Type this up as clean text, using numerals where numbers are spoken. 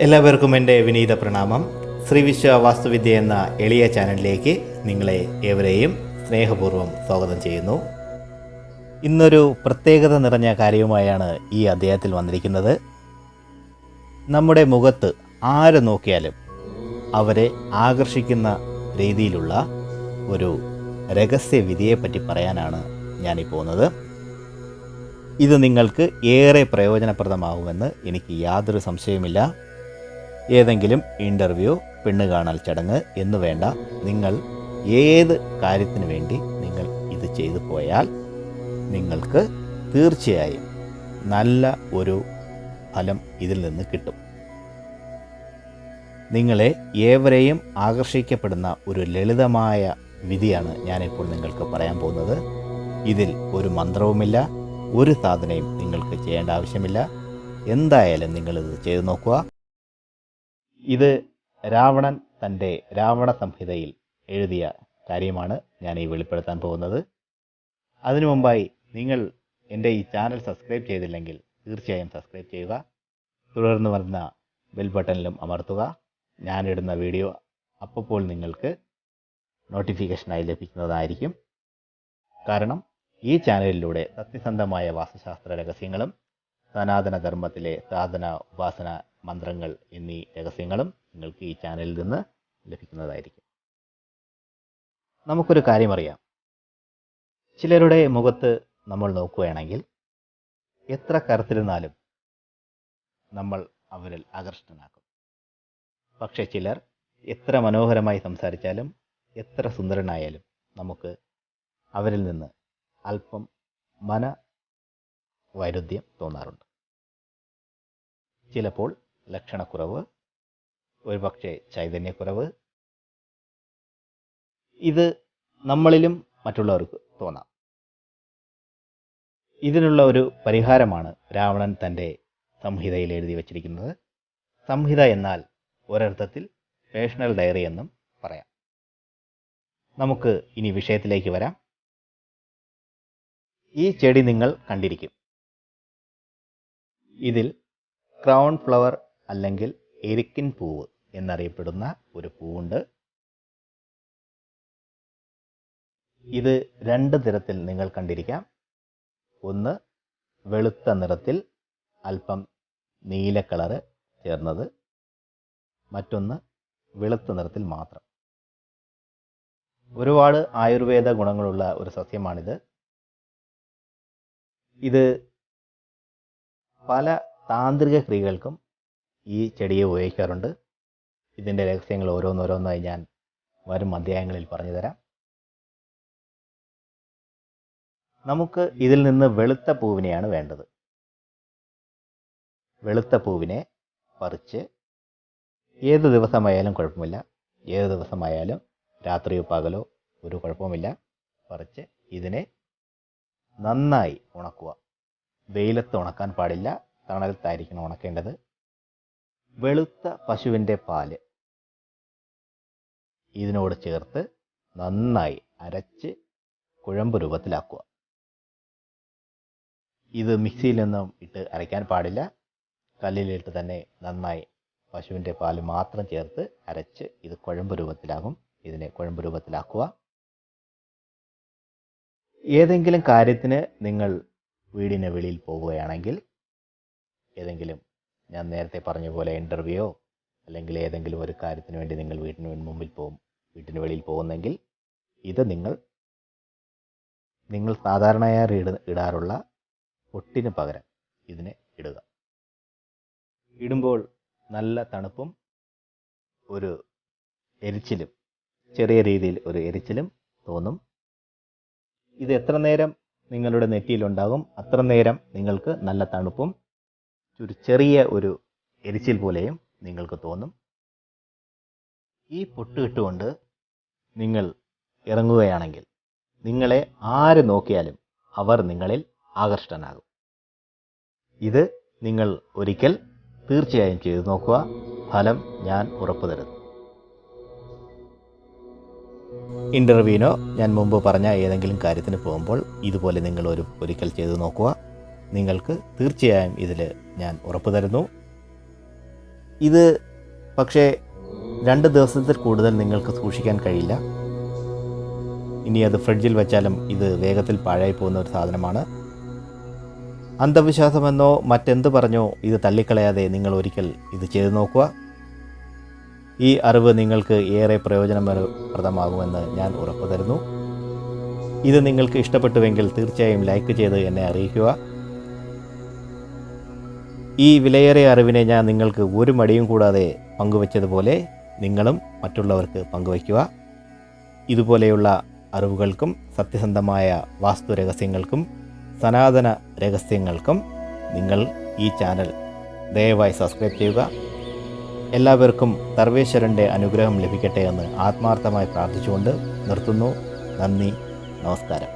എല്ലാവർക്കും എൻ്റെ വിനീത പ്രണാമം. ശ്രീവിശ്വ വാസ്തുവിദ്യ എന്ന എളിയ ചാനലിലേക്ക് നിങ്ങളെ ഏവരെയും സ്നേഹപൂർവ്വം സ്വാഗതം ചെയ്യുന്നു. ഇന്നൊരു പ്രത്യേകത നിറഞ്ഞ കാര്യവുമായാണ് ഈ അധ്യായത്തിൽ വന്നിരിക്കുന്നത്. നമ്മുടെ മുഖത്ത് ആര് നോക്കിയാലും അവരെ ആകർഷിക്കുന്ന രീതിയിലുള്ള ഒരു രഹസ്യവിധിയെപ്പറ്റി പറയാനാണ് ഞാനീ പോകുന്നത്. ഇത് നിങ്ങൾക്ക് ഏറെ പ്രയോജനപ്രദമാകുമെന്ന് എനിക്ക് യാതൊരു സംശയവുമില്ല. ഏതെങ്കിലും ഇൻ്റർവ്യൂ, പെണ്ണ് കാണൽ ചടങ്ങ് എന്നു വേണ്ട, നിങ്ങൾ ഏത് കാര്യത്തിന് വേണ്ടി നിങ്ങൾ ഇത് ചെയ്തു പോയാൽ നിങ്ങൾക്ക് തീർച്ചയായും നല്ല ഒരു ഫലം ഇതിൽ നിന്ന് കിട്ടും. നിങ്ങളെ ഏവരെയും ആകർഷിക്കപ്പെടുന്ന ഒരു ലളിതമായ വിധിയാണ് ഞാനിപ്പോൾ നിങ്ങൾക്ക് പറയാൻ പോകുന്നത്. ഇതിൽ ഒരു മന്ത്രവുമില്ല, ഒരു സാധനയും നിങ്ങൾക്ക് ചെയ്യേണ്ട ആവശ്യമില്ല. എന്തായാലും നിങ്ങളിത് ചെയ്തു നോക്കുക. ഇത് രാവണൻ തൻ്റെ രാവണ സംഹിതയിൽ എഴുതിയ കാര്യമാണ് ഞാൻ ഈ വെളിപ്പെടുത്താൻ പോകുന്നത്. അതിനു മുമ്പായി നിങ്ങൾ എൻ്റെ ഈ ചാനൽ സബ്സ്ക്രൈബ് ചെയ്തില്ലെങ്കിൽ തീർച്ചയായും സബ്സ്ക്രൈബ് ചെയ്യുക. തുടർന്ന് വരുന്ന ബെൽ ബട്ടണിലും അമർത്തുക. ഞാനിടുന്ന വീഡിയോ അപ്പോൾ നിങ്ങൾക്ക് നോട്ടിഫിക്കേഷനായി ലഭിക്കുന്നതായിരിക്കും. കാരണം ഈ ചാനലിലൂടെ സത്യസന്ധമായ വാസ്തുശാസ്ത്ര രഹസ്യങ്ങളും സനാതന ധർമ്മത്തിലെ സാധന, ഉപാസന, മന്ത്രങ്ങൾ എന്നീ രഹസ്യങ്ങളും നിങ്ങൾക്ക് ഈ ചാനലിൽ നിന്ന് ലഭിക്കുന്നതായിരിക്കും. നമുക്കൊരു കാര്യമറിയാം. ചിലരുടെ മുഖത്ത് നമ്മൾ നോക്കുകയാണെങ്കിൽ എത്ര കറുത്തിരുന്നാലും നമ്മൾ അവരിൽ ആകർഷ്ടനാക്കും. പക്ഷേ ചിലർ എത്ര മനോഹരമായി സംസാരിച്ചാലും എത്ര സുന്ദരനായാലും നമുക്ക് അവരിൽ നിന്ന് അല്പം മനവൈരുദ്ധ്യം തോന്നാറുണ്ട്. ചിലപ്പോൾ ലക്ഷണക്കുറവ്, ഒരുപക്ഷെ ചൈതന്യക്കുറവ്, ഇത് നമ്മളിലും മറ്റുള്ളവർക്ക് തോന്നാം. ഇതിനുള്ള ഒരു പരിഹാരമാണ് രാവണൻ തൻ്റെ സംഹിതയിൽ എഴുതി വച്ചിരിക്കുന്നത്. സംഹിത എന്നാൽ ഒരർത്ഥത്തിൽ പേഴ്സണൽ ഡയറി എന്നും പറയാം. നമുക്ക് ഇനി വിഷയത്തിലേക്ക് വരാം. ഈ ചെടി നിങ്ങൾ കണ്ടിരിക്കും. ഇതിൽ ക്രൗൺ ഫ്ലവർ അല്ലെങ്കിൽ എരിക്കിൻ പൂവ് എന്നറിയപ്പെടുന്ന ഒരു പൂവുണ്ട്. ഇത് രണ്ട് നിറത്തിൽ നിങ്ങൾ കണ്ടിരിക്കാം. ഒന്ന് വെളുത്ത നിറത്തിൽ അല്പം നീല കളറ് ചേർന്നത്, മറ്റൊന്ന് വെളുത്ത നിറത്തിൽ മാത്രം. ഒരുപാട് ആയുർവേദ ഗുണങ്ങളുള്ള ഒരു സസ്യമാണിത്. ഇത് പല താന്ത്രിക ക്രിയകൾക്കും ഈ ചെടിയെ ഉപയോഗിക്കാറുണ്ട്. ഇതിൻ്റെ രഹസ്യങ്ങൾ ഓരോന്നോരോന്നായി ഞാൻ വരും അധ്യായങ്ങളിൽ പറഞ്ഞു തരാം. നമുക്ക് ഇതിൽ നിന്ന് വെളുത്ത പൂവിനെയാണ് വേണ്ടത്. വെളുത്ത പൂവിനെ പറിച്ച് ഏത് ദിവസമായാലും കുഴപ്പമില്ല, ഏത് ദിവസമായാലും രാത്രിയോ പകലോ ഒരു കുഴപ്പമില്ല, പറിച്ച് ഇതിനെ നന്നായി ഉണക്കുക. വെയിലത്ത് ഉണക്കാൻ പാടില്ല, തണലത്തായിരിക്കണം ഉണക്കേണ്ടത്. വെളുത്ത പശുവിൻ്റെ പാല് ഇതിനോട് ചേർത്ത് നന്നായി അരച്ച് കുഴമ്പ് രൂപത്തിലാക്കുക. ഇത് മിക്സിയിലൊന്നും ഇട്ട് അരയ്ക്കാൻ പാടില്ല, കല്ലിലിട്ട് തന്നെ നന്നായി പശുവിൻ്റെ പാല് മാത്രം ചേർത്ത് അരച്ച് ഇത് കുഴമ്പ് രൂപത്തിലാകും. ഇതിനെ കുഴമ്പ് രൂപത്തിലാക്കുക. ഏതെങ്കിലും കാര്യത്തിന് നിങ്ങൾ വീടിന് വെളിയിൽ പോവുകയാണെങ്കിൽ, ഏതെങ്കിലും ഞാൻ നേരത്തെ പറഞ്ഞ പോലെ ഇൻ്റർവ്യൂയോ അല്ലെങ്കിൽ ഏതെങ്കിലും ഒരു കാര്യത്തിന് വേണ്ടി നിങ്ങൾ വീട്ടിന് വെളിയിൽ പോകുന്നെങ്കിൽ ഇത് നിങ്ങൾ സാധാരണയായി ഇടാറുള്ള പൊട്ടിന് പകരം ഇതിനെ ഇടുക. ഇടുമ്പോൾ നല്ല തണുപ്പും ഒരു എരിച്ചിലും, ചെറിയ രീതിയിൽ ഒരു എരിച്ചിലും തോന്നും. ഇത് എത്ര നേരം നിങ്ങളുടെ നെറ്റിയിലുണ്ടാകും അത്ര നേരം നിങ്ങൾക്ക് നല്ല തണുപ്പും ഒരു ചെറിയ ഒരു എരിച്ചിൽ പോലെയും നിങ്ങൾക്ക് തോന്നും. ഈ പൊട്ട് ഇട്ടുകൊണ്ട് നിങ്ങൾ ഇറങ്ങുകയാണെങ്കിൽ നിങ്ങളെ ആര് നോക്കിയാലും അവർ നിങ്ങളിൽ ആകർഷ്ടനാകും. ഇത് നിങ്ങൾ ഒരിക്കൽ തീർച്ചയായും ചെയ്തു നോക്കുക. ഫലം ഞാൻ ഉറപ്പു തരുന്നു. ഇൻ്റർവ്യൂവിനോ ഞാൻ മുമ്പ് പറഞ്ഞ ഏതെങ്കിലും കാര്യത്തിന് പോകുമ്പോൾ ഇതുപോലെ നിങ്ങൾ ഒരിക്കൽ ചെയ്തു നോക്കുക. നിങ്ങൾക്ക് തീർച്ചയായും ഇതിൽ ഞാൻ ഉറപ്പു തരുന്നു. ഇത് പക്ഷേ 2 ദിവസത്തിൽ കൂടുതൽ നിങ്ങൾക്ക് സൂക്ഷിക്കാൻ കഴിയില്ല. ഇനി അത് ഫ്രിഡ്ജിൽ വെച്ചാലും ഇത് വേഗത്തിൽ പാഴായി പോകുന്ന ഒരു സാധനമാണ്. അന്ധവിശ്വാസമെന്നോ മറ്റെന്ത് പറഞ്ഞോ ഇത് തള്ളിക്കളയാതെ നിങ്ങൾ ഒരിക്കൽ ഇത് ചെയ്തു നോക്കുക. ഈ അറിവ് നിങ്ങൾക്ക് ഏറെ പ്രയോജനപ്രദമാകുമെന്ന് ഞാൻ ഉറപ്പു തരുന്നു. ഇത് നിങ്ങൾക്ക് ഇഷ്ടപ്പെട്ടുവെങ്കിൽ തീർച്ചയായും ലൈക്ക് ചെയ്ത് എന്നെ അറിയിക്കുക. ഈ വിലയേറിയ അറിവിനെ ഞാൻ നിങ്ങൾക്ക് ഒരു മടിയും കൂടാതെ പങ്കുവച്ചതുപോലെ നിങ്ങളും മറ്റുള്ളവർക്ക് പങ്കുവയ്ക്കുക. ഇതുപോലെയുള്ള അറിവുകൾക്കും സത്യസന്ധമായ വാസ്തു രഹസ്യങ്ങൾക്കും സനാതന രഹസ്യങ്ങൾക്കും നിങ്ങൾ ഈ ചാനൽ ദയവായി സബ്സ്ക്രൈബ് ചെയ്യുക. എല്ലാവർക്കും സർവേശ്വരൻ്റെ അനുഗ്രഹം ലഭിക്കട്ടെ എന്ന് ആത്മാർത്ഥമായി പ്രാർത്ഥിച്ചുകൊണ്ട് നിർത്തുന്നു. നന്ദി, നമസ്കാരം.